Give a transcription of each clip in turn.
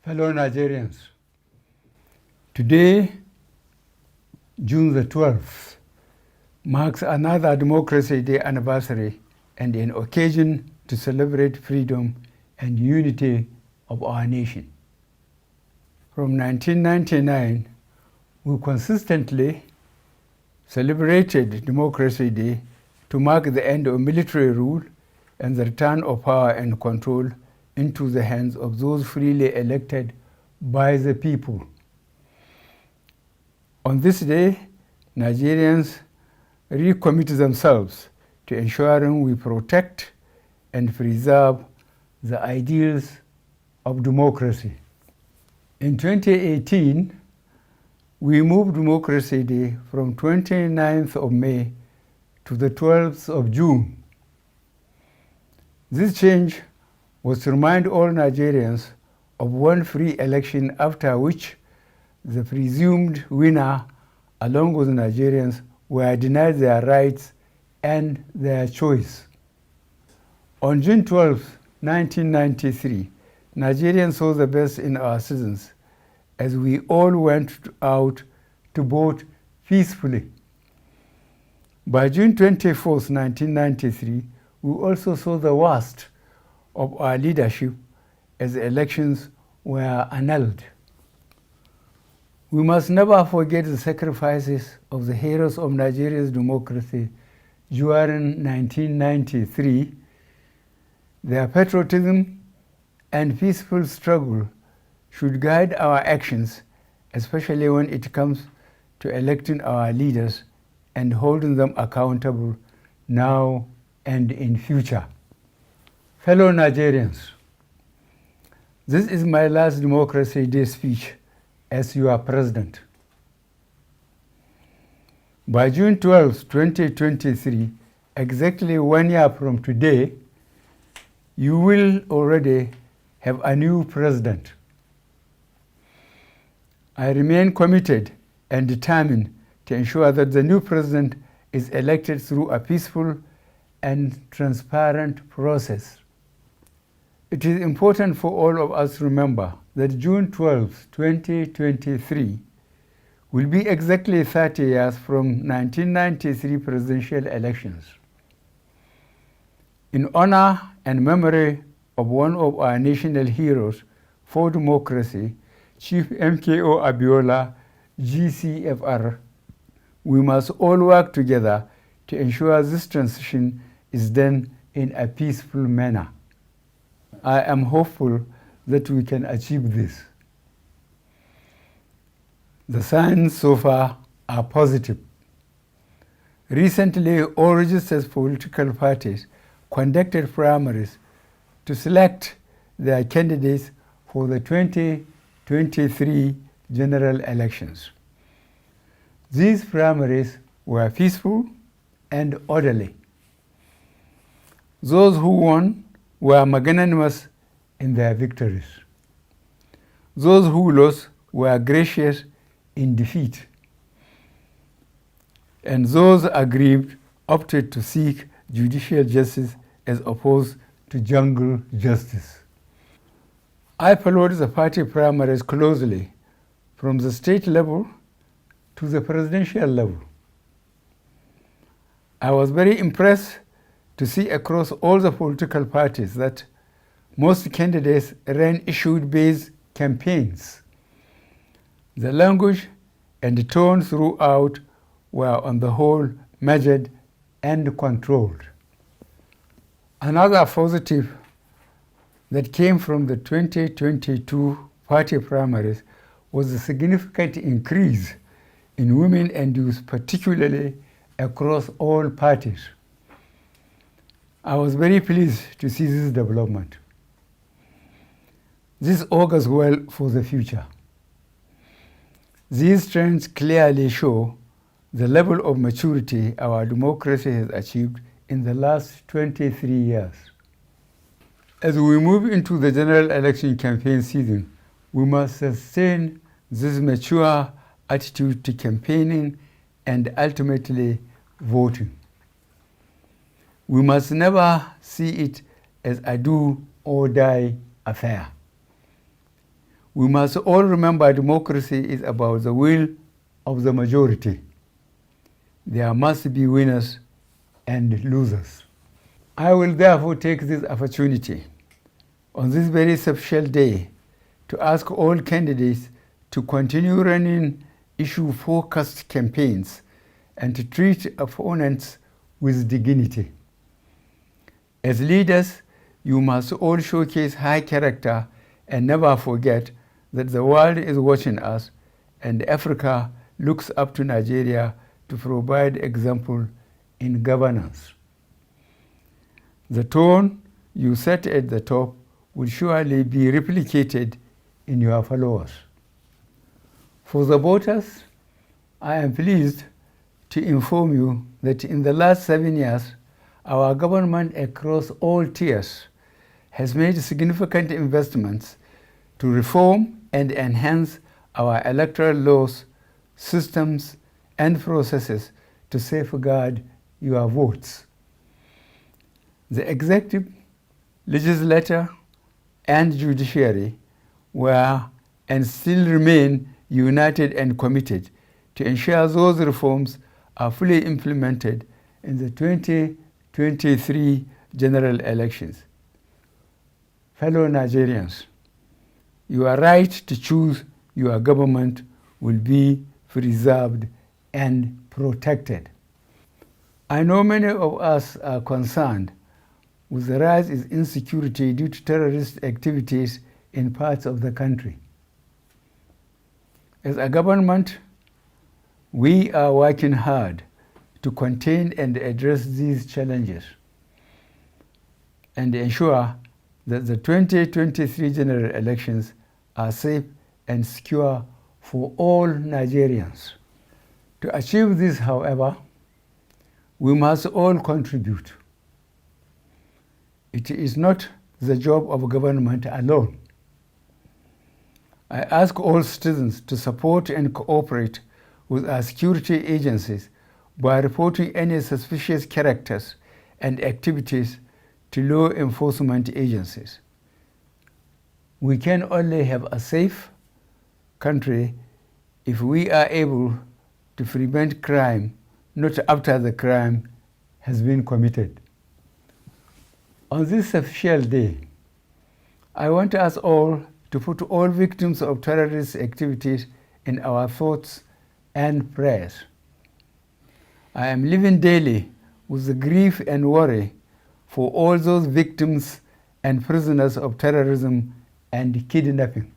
Fellow Nigerians, today, June the 12th, marks another Democracy Day anniversary and an occasion to celebrate freedom and unity of our nation. From 1999, we consistently celebrated Democracy Day to mark the end of military rule and the return of power and control into the hands of those freely elected by the people. On this day, Nigerians recommit themselves to ensuring we protect and preserve the ideals of democracy. In 2018, we moved Democracy Day from 29th of May to the 12th of June. This change was to remind all Nigerians of one free election after which the presumed winner, along with Nigerians, were denied their rights and their choice. On June 12, 1993, Nigerians saw the best in our citizens as we all went out to vote peacefully. By June 24, 1993, we also saw the worst of our leadership as elections were annulled. We must never forget the sacrifices of the heroes of Nigeria's democracy during 1993. Their patriotism and peaceful struggle should guide our actions, especially when it comes to electing our leaders and holding them accountable now and in future. Fellow Nigerians, this is my last Democracy Day speech as your president. By June 12, 2023, exactly 1 year from today, you will already have a new president. I remain committed and determined to ensure that the new president is elected through a peaceful and transparent process. It is important for all of us to remember that June 12, 2023 will be exactly 30 years from 1993 presidential elections. In honor and memory of one of our national heroes for democracy, Chief MKO Abiola, GCFR, we must all work together to ensure this transition is done in a peaceful manner. I am hopeful that we can achieve this. The signs so far are positive. Recently, all registered political parties conducted primaries to select their candidates for the 2023 general elections. These primaries were peaceful and orderly. Those who won were magnanimous in their victories. Those who lost were gracious in defeat. And those aggrieved opted to seek judicial justice as opposed to jungle justice. I followed the party primaries closely from the state level to the presidential level. I was very impressed to see across all the political parties that most candidates ran issue-based campaigns. The language and the tone throughout were on the whole measured and controlled. Another positive that came from the 2022 party primaries was a significant increase in women and youth, particularly across all parties. I was very pleased to see this development. This augurs well for the future. These trends clearly show the level of maturity our democracy has achieved in the last 23 years. As we move into the general election campaign season, we must sustain this mature attitude to campaigning and ultimately voting. We must never see it as a do or die affair. We must all remember democracy is about the will of the majority. There must be winners and losers. I will therefore take this opportunity on this very special day to ask all candidates to continue running issue-focused campaigns and to treat opponents with dignity. As leaders, you must all showcase high character and never forget that the world is watching us and Africa looks up to Nigeria to provide example in governance. The tone you set at the top will surely be replicated in your followers. For the voters, I am pleased to inform you that in the last 7 years, our government across all tiers has made significant investments to reform and enhance our electoral laws, systems, and processes to safeguard your votes. The executive, legislature, and judiciary were and still remain united and committed to ensure those reforms are fully implemented in the 2023 general elections. Fellow Nigerians, your right to choose your government will be preserved and protected. I know many of us are concerned with the rise in insecurity due to terrorist activities in parts of the country. As a government, we are working hard to contain and address these challenges and ensure that the 2023 general elections are safe and secure for all Nigerians. To achieve this, however, we must all contribute. It is not the job of government alone. I ask all citizens to support and cooperate with our security agencies by reporting any suspicious characters and activities to law enforcement agencies. We can only have a safe country if we are able to prevent crime, not after the crime has been committed. On this special day, I want us all to put all victims of terrorist activities in our thoughts and prayers. I am living daily with the grief and worry for all those victims and prisoners of terrorism and kidnapping.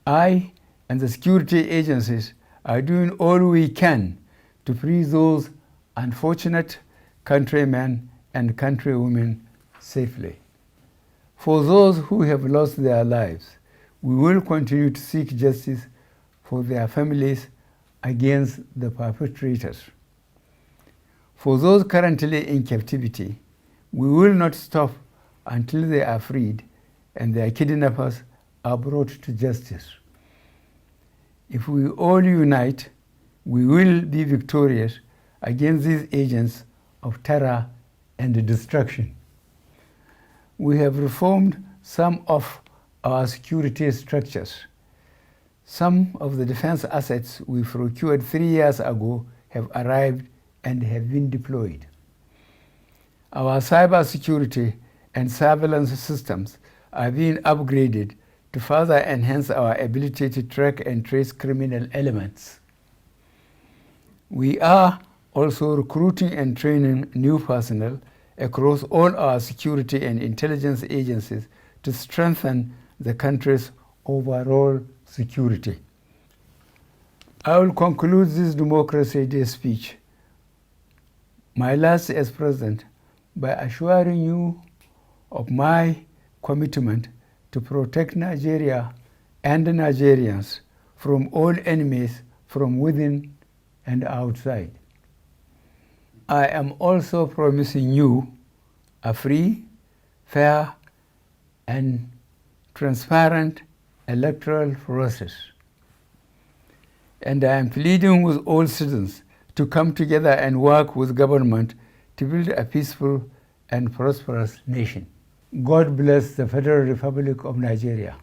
I and the security agencies are doing all we can to free those unfortunate countrymen and countrywomen safely. For those who have lost their lives, we will continue to seek justice for their families against the perpetrators. For those currently in captivity, we will not stop until they are freed and their kidnappers are brought to justice. If we all unite, we will be victorious against these agents of terror and destruction. We have reformed some of our security structures. Some of the defense assets we procured 3 years ago have arrived and have been deployed. Our cybersecurity and surveillance systems are being upgraded to further enhance our ability to track and trace criminal elements. We are also recruiting and training new personnel across all our security and intelligence agencies to strengthen the country's overall security. I will conclude this Democracy Day speech, my last as President, by assuring you of my commitment to protect Nigeria and the Nigerians from all enemies from within and outside. I am also promising you a free, fair, and transparent electoral process. And I am pleading with all citizens to come together and work with government to build a peaceful and prosperous nation. God bless the Federal Republic of Nigeria.